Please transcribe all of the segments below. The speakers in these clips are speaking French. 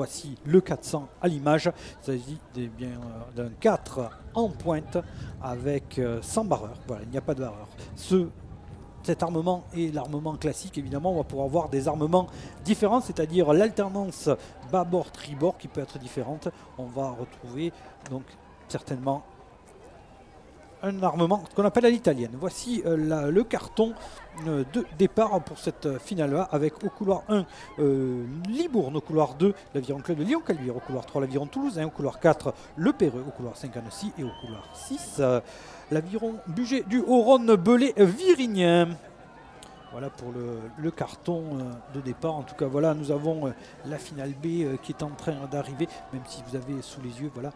voici le 400 à l'image. Il s'agit d'un 4 en pointe avec 100 barreurs. Voilà, il n'y a pas de barreur. Cet armement est l'armement classique. Évidemment, on va pouvoir avoir des armements différents, c'est-à-dire l'alternance bâbord-tribord qui peut être différente. On va retrouver donc certainement un armement qu'on appelle à l'italienne. Voici le carton de départ pour cette finale-là, avec au couloir 1 Libourne, au couloir 2 l'Aviron Club de Lyon-Caluire, au couloir 3 l'Aviron Toulousain, au couloir 4 le Péreux, au couloir 5 Annecy et au couloir 6 l'Aviron Bugey du Haut-Rhône-Belay-Virignen. Voilà pour le carton de départ. En tout cas, voilà, nous avons la finale B qui est en train d'arriver, même si vous avez sous les yeux voilà,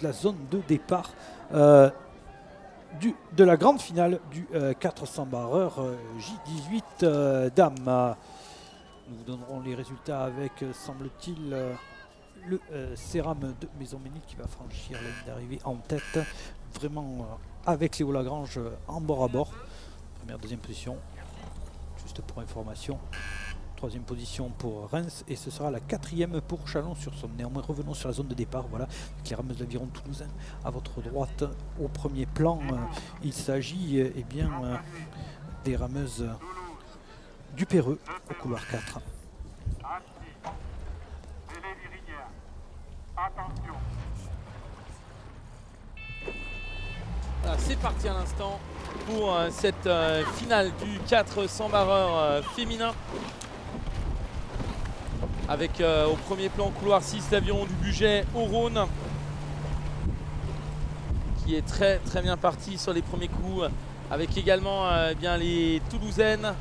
la zone de départ de la grande finale du 400 barreurs J18 dames. Nous vous donnerons les résultats avec, semble-t-il, le Céram de Maison-Ménil qui va franchir la ligne d'arrivée en tête, vraiment avec Léo Lagrange en bord à bord. Première, deuxième position, juste pour information. Troisième position pour Reims et ce sera la quatrième pour Chalon-sur-Saône. Néanmoins, revenons sur la zone de départ. Voilà, avec les rameuses de l'Aviron Toulousain à votre droite au premier plan. Il s'agit des rameuses du Péreux au couloir 4. Voilà, c'est parti à l'instant pour cette finale du 400 barreurs féminin. Avec au premier plan couloir 6 l'Aviron du Bugey au Rhône qui est très bien parti sur les premiers coups, avec également bien les Toulousaines,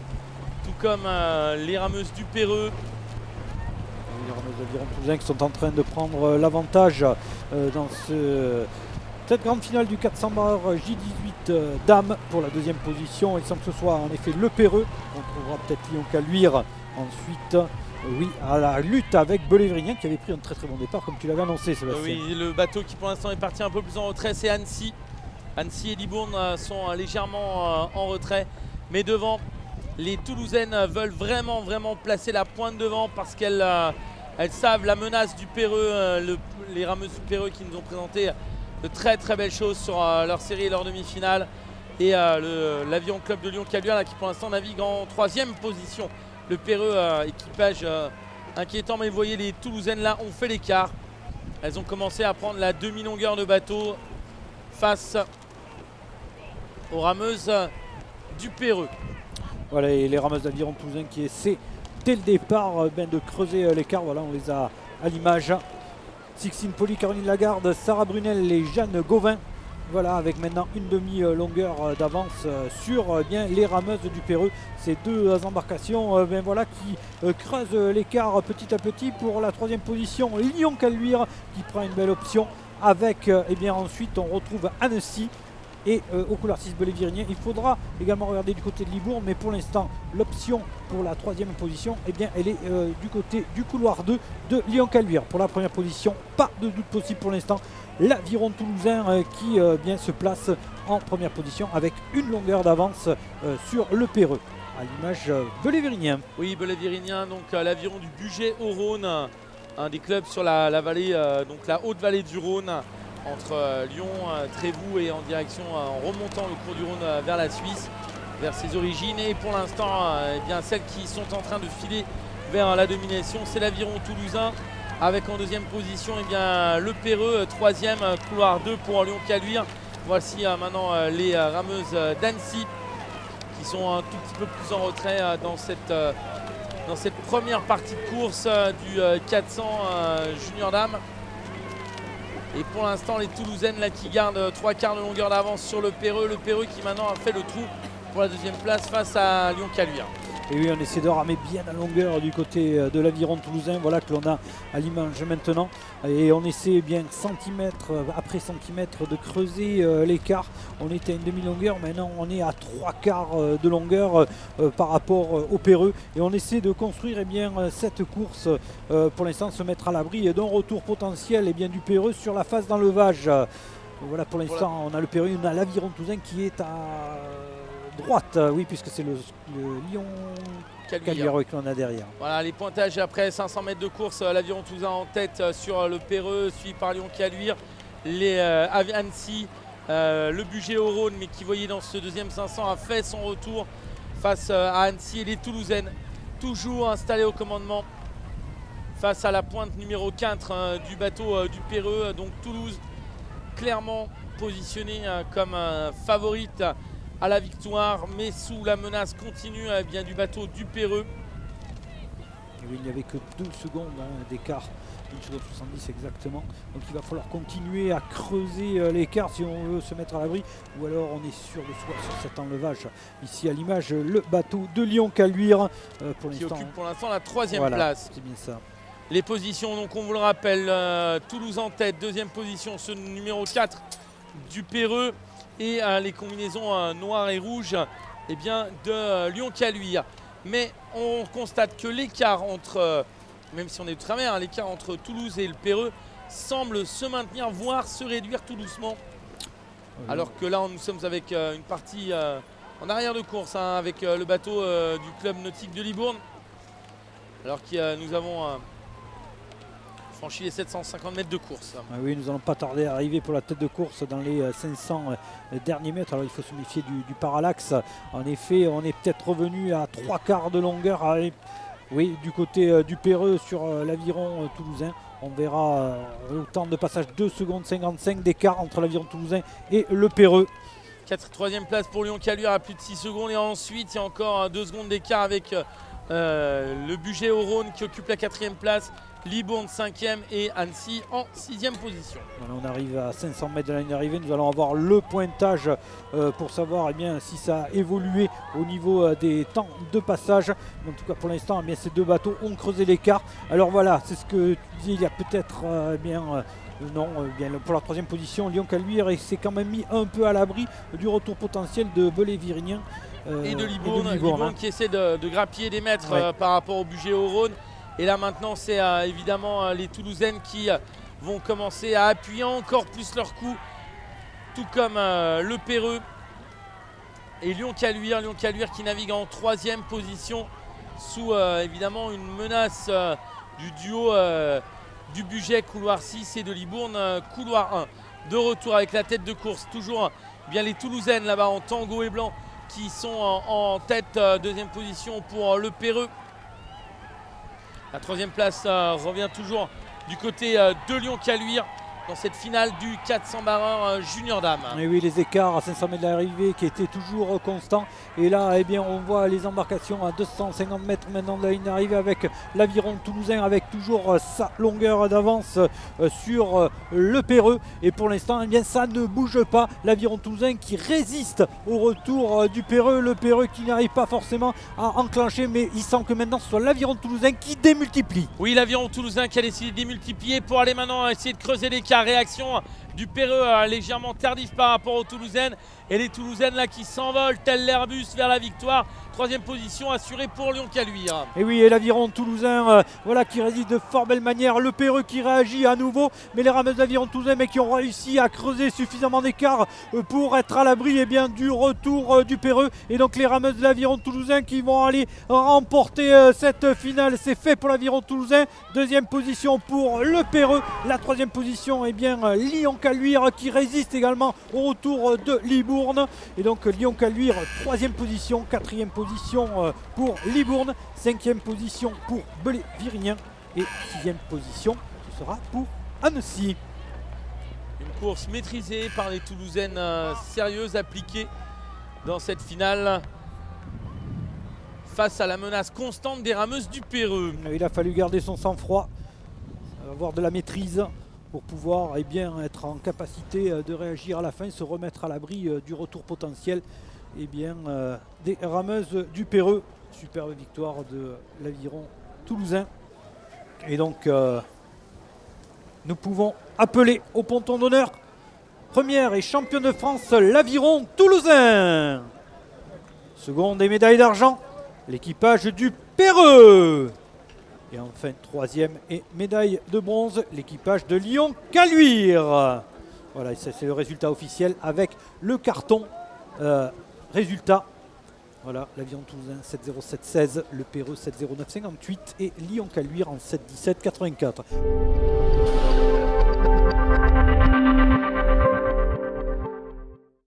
tout comme les rameuses du Péreux. Les rameuses d'Aviron Toulousain qui sont en train de prendre l'avantage dans cette grande finale du 400 barreurs J18 dames pour la deuxième position. Il semble que ce soit en effet le Péreux. On trouvera peut-être Lyon-Caluire ensuite. Oui, à la lutte avec Belay-Virignen qui avait pris un très bon départ comme tu l'avais annoncé, Sébastien. Oui, le bateau qui pour l'instant est parti un peu plus en retrait, c'est Annecy. Annecy et Libourne sont légèrement en retrait. Mais devant, les Toulousaines veulent vraiment placer la pointe devant parce qu'elles savent la menace du Péreux, les rameuses du Péreux qui nous ont présenté de très belles choses sur leur série et leur demi-finale. Et l'Aviron Club de Lyon-Caluire qui pour l'instant navigue en troisième position. Le Péreux, équipage inquiétant, mais vous voyez les Toulousaines là ont fait l'écart. Elles ont commencé à prendre la demi-longueur de bateau face aux rameuses du Péreux. Voilà, et les rameuses d'Aviron Toulousain qui essaient dès le départ de creuser l'écart. Voilà, on les a à l'image. Sixtine Poli, Caroline Lagarde, Sarah Brunel et Jeanne Gauvin. Voilà, avec maintenant une demi-longueur d'avance sur les rameuses du Péreux. Ces deux embarcations voilà, qui creusent l'écart petit à petit pour la troisième position. Lyon-Caluire qui prend une belle option. Avec ensuite on retrouve Annecy. Et au couloir 6 Belay-Virignen, il faudra également regarder du côté de Libourne, mais pour l'instant l'option pour la troisième position, elle est du côté du couloir 2 de Lyon-Caluire. Pour la première position, pas de doute possible pour l'instant. L'Aviron Toulousain qui se place en première position avec une longueur d'avance sur le Péreux, à l'image Belay-Virignen. Oui, Belay-Virignen, donc l'Aviron du Bugey au Rhône, un des clubs sur la vallée, donc la haute vallée du Rhône, entre Lyon, Trévoux et en direction, en remontant le cours du Rhône vers la Suisse, vers ses origines. Et pour l'instant, celles qui sont en train de filer vers la domination, c'est l'Aviron Toulousain, avec en deuxième position le Péreux, troisième, couloir 2 pour Lyon-Caluire. Voici maintenant les rameuses d'Annecy qui sont un tout petit peu plus en retrait dans cette première partie de course du 400 junior dames. Et pour l'instant, les Toulousaines là, qui gardent 3/4 de longueur d'avance sur le Péreux. Le Péreux qui maintenant a fait le trou pour la deuxième place face à Lyon-Caluire. Et oui, on essaie de ramer bien la longueur du côté de l'Aviron Toulousain. Voilà que l'on a à l'image maintenant. Et on essaie centimètre après centimètre de creuser l'écart. On était à une demi-longueur, maintenant on est à 3/4 de longueur par rapport au Péreux. Et on essaie de construire cette course pour l'instant, se mettre à l'abri d'un retour potentiel du Péreux sur la phase d'enlevage. Voilà, pour l'instant, on a le Péreux, on a l'Aviron Toulousain qui est à droite, oui, puisque c'est le Lyon Caluire que l'on a derrière. Voilà les pointages après 500 mètres de course. L'Aviron Toulousain en tête sur le Perreux, suivi par Lyon Caluire. Les Annecy, le Bugey au Rhône, mais qui voyait dans ce deuxième 500 a fait son retour face à Annecy. Et les Toulousaines, toujours installées au commandement face à la pointe numéro 4 du bateau du Perreux. Donc Toulouse, clairement positionnée comme favorite à la victoire, mais sous la menace continue bien du bateau du Perreux. Il n'y avait que 2 secondes d'écart, 1 seconde 70 exactement. Donc il va falloir continuer à creuser l'écart si on veut se mettre à l'abri, ou alors on est sûr de soi sur cet enlevage. Ici à l'image, le bateau de Lyon Caluire qui occupe pour l'instant la 3e place. C'est bien ça. Les positions, donc on vous le rappelle, Toulouse en tête, 2e position, ce numéro 4 du Perreux, et les combinaisons noires et rouges bien, de Lyon Caluire. Mais on constate que l'écart entre, même si on est de travers, l'écart entre Toulouse et le Perreux semble se maintenir, voire se réduire tout doucement. Alors que là, nous sommes avec une partie en arrière de course, avec le bateau du club nautique de Libourne. Alors que nous avons franchi les 750 mètres de course. Ah oui, nous n'allons pas tarder à arriver pour la tête de course dans les 500 derniers mètres. Alors il faut se méfier du parallaxe. En effet, on est peut-être revenu à 3/4 de longueur. Oui, du côté du Perreux sur l'aviron toulousain. On verra au temps de passage 2 secondes 55 d'écart entre l'aviron toulousain et le Perreux. 3e place pour Lyon Caluire à plus de 6 secondes. Et ensuite, il y a encore 2 secondes d'écart avec le Bugey au Rhône qui occupe la 4e place. Libourne 5e et Annecy en 6e position. Voilà, on arrive à 500 mètres de la ligne d'arrivée. Nous allons avoir le pointage pour savoir si ça a évolué au niveau des temps de passage. Mais en tout cas, pour l'instant, ces 2 bateaux ont creusé l'écart. Alors voilà, c'est ce que tu dis. Il y a peut-être pour la 3e position, Lyon Caluire s'est quand même mis un peu à l'abri du retour potentiel de Belay-Virignan. Et de Libourne, qui essaie de grappiller des mètres par rapport au Bugey au Rhône. Et là maintenant c'est évidemment les Toulousaines qui vont commencer à appuyer encore plus leur coup, tout comme le Perreux et Lyon Caluire qui navigue en 3e position sous évidemment une menace du duo du Bugey couloir 6 et de Libourne couloir 1. De retour avec la tête de course, toujours bien les Toulousaines là-bas en tango et blanc qui sont en tête, 2e position pour le Perreux. La 3e place revient toujours du côté de Lyon Caluire dans cette finale du 400 barreur junior dame. Et oui, les écarts à 500 mètres de l'arrivée qui étaient toujours constants. Et là, on voit les embarcations à 250 mètres maintenant de la ligne d'arrivée avec l'aviron toulousain avec toujours sa longueur d'avance sur le Perreux. Et pour l'instant, ça ne bouge pas. L'aviron toulousain qui résiste au retour du Perreux. Le Perreux qui n'arrive pas forcément à enclencher, mais il semble que maintenant ce soit l'aviron toulousain qui démultiplie. Oui, l'aviron toulousain qui a décidé de démultiplier pour aller maintenant essayer de creuser l'écart. Réaction du Perreux légèrement tardif par rapport aux Toulousaines. Et les Toulousaines là qui s'envolent tel l'Airbus vers la victoire. 3e position assurée pour Lyon Caluire. Et oui, et l'aviron toulousain qui résiste de fort belle manière. Le Perreux qui réagit à nouveau. Mais les rameuses d'aviron toulousain qui ont réussi à creuser suffisamment d'écart pour être à l'abri du retour du Perreux. Et donc les rameuses de l'aviron toulousain qui vont aller remporter cette finale. C'est fait pour l'aviron toulousain. 2e position pour le Perreux. La 3e position, Lyon Caluire qui résiste également au retour de Libourne. Et donc Lyon Caluire 3e position, 4e position pour Libourne, 5e position pour Belay-Virignan et 6e position ce sera pour Annecy. Une course maîtrisée par les Toulousaines, sérieuses, appliquées dans cette finale face à la menace constante des rameuses du Perreux. Il a fallu garder son sang-froid, avoir de la maîtrise pour pouvoir être en capacité de réagir à la fin, se remettre à l'abri du retour potentiel des rameuses du Perreux. Superbe victoire de l'aviron toulousain. Et donc nous pouvons appeler au ponton d'honneur première et championne de France l'aviron toulousain. Seconde et médaille d'argent l'équipage du Perreux. Et enfin 3e et médaille de bronze l'équipage de Lyon Caluire. Voilà, c'est le résultat officiel avec le carton résultat Voilà, l'avion toulousain 70716, le Perreux 70958 et Lyon-Caluire en 71784.